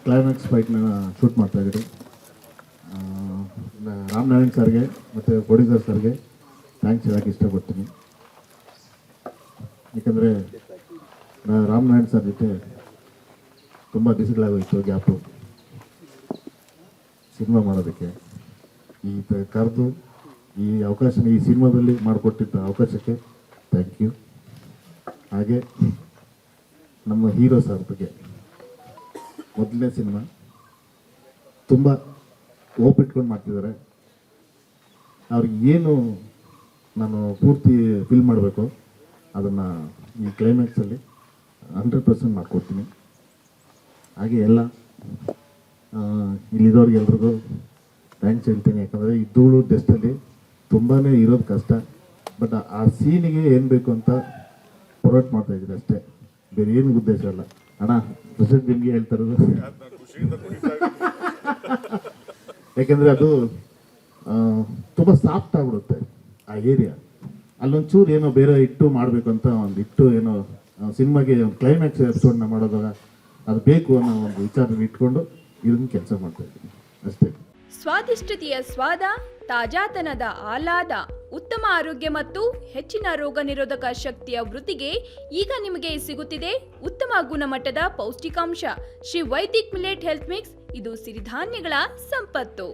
Climax ಫೈಟ್ನ shoot ಮಾಡ್ತಾಯಿದ್ದೀರಿ. ರಾಮನಾರಾಯಣ್ ಸರ್ಗೆ ಮತ್ತು ಪ್ರೊಡ್ಯೂಸರ್ ಸರ್ಗೆ ಥ್ಯಾಂಕ್ಸ್ ಹೇಳೋಕ್ಕೆ ಇಷ್ಟಪಡ್ತೀನಿ. ಯಾಕಂದರೆ ರಾಮನಾರಾಯಣ್ ಸರ್ ಜೊತೆ ತುಂಬ ದಿವಸಗಳಾಗೋಯಿತು ಗ್ಯಾಪು ಸಿನಿಮಾ ಮಾಡೋದಕ್ಕೆ. ಈ ಕರೆದು ಈ ಅವಕಾಶನ ಈ ಸಿನಿಮಾದಲ್ಲಿ ಮಾಡಿಕೊಟ್ಟಿದ್ದ ಅವಕಾಶಕ್ಕೆ ಥ್ಯಾಂಕ್ ಯು. ಹಾಗೆ ನಮ್ಮ ಹೀರೋ ಸರ್ ಬಗ್ಗೆ ಮೊದಲನೇ ಸಿನಿಮಾ ತುಂಬ ಓಪಿಟ್ಕೊಂಡು ಮಾಡ್ತಿದ್ದಾರೆ. ಅವ್ರಿಗೆ ಏನು ನಾನು ಪೂರ್ತಿ ಫಿಲ್ ಮಾಡಬೇಕು ಅದನ್ನು ಈ ಕ್ಲೈಮ್ಯಾಕ್ಸಲ್ಲಿ 100% ಮಾಡಿಕೊಡ್ತೀನಿ. ಹಾಗೆ ಎಲ್ಲ ಇಲ್ಲಿದ್ದವ್ರಿಗೆ ಎಲ್ರಿಗೂ ಥ್ಯಾಂಕ್ಸ್ ಹೇಳ್ತೀನಿ. ಯಾಕಂದರೆ ಈ ಧೂಳು ಡಸ್ಟಲ್ಲಿ ತುಂಬಾ ಇರೋದು ಕಷ್ಟ. ಬಟ್ ಆ ಸೀನಿಗೆ ಏನು ಬೇಕು ಅಂತ ಪ್ರೊವೈಡ್ ಮಾಡ್ತಾಯಿದ್ದೀರಿ ಅಷ್ಟೇ, ಬೇರೆ ಏನು ಉದ್ದೇಶ ಅಲ್ಲ. ಅಣ್ಣ ಪ್ರಸಿದ್ಧ ನಿಮಗೆ ಹೇಳ್ತಾ ಇರೋದು ಯಾಕೆಂದರೆ ಅದು ತುಂಬ ಸಾಫ್ಟ್ ಆಗಿಬಿಡುತ್ತೆ ಆ ಏರಿಯಾ. ಅಲ್ಲೊಂಚೂರು ಏನೋ ಬೇರೆ ಇಟ್ಟು ಮಾಡಬೇಕು ಅಂತ ಒಂದು ಇಟ್ಟು ಏನೋ ಸಿನಿಮಾಗೆ ಒಂದು ಕ್ಲೈಮ್ಯಾಕ್ಸ್ ಎಪಿಸೋಡ್ನ ಮಾಡೋದಾಗ ಅದು ಬೇಕು ಅನ್ನೋ ಒಂದು ವಿಚಾರದಲ್ಲಿ ಇಟ್ಕೊಂಡು ಇದನ್ನು ಕೆಲಸ ಮಾಡ್ತಾಯಿದ್ದೀನಿ ಅಷ್ಟೇ. ಸ್ವಾದಿಷ್ಟತೆಯ ಸ್ವಾದ, ತಾಜಾತನದ ಆಹ್ಲಾದ, ಉತ್ತಮ ಆರೋಗ್ಯ ಮತ್ತು ಹೆಚ್ಚಿನ ರೋಗ ನಿರೋಧಕ ಶಕ್ತಿಯ ವೃದ್ಧಿಗೆ ಈಗ ನಿಮಗೆ ಸಿಗುತ್ತಿದೆ ಉತ್ತಮ ಗುಣಮಟ್ಟದ ಪೌಷ್ಟಿಕಾಂಶ Shri Vaidik millet health mix. ಇದು ಸಿರಿಧಾನ್ಯಗಳ ಸಂಪತ್ತು.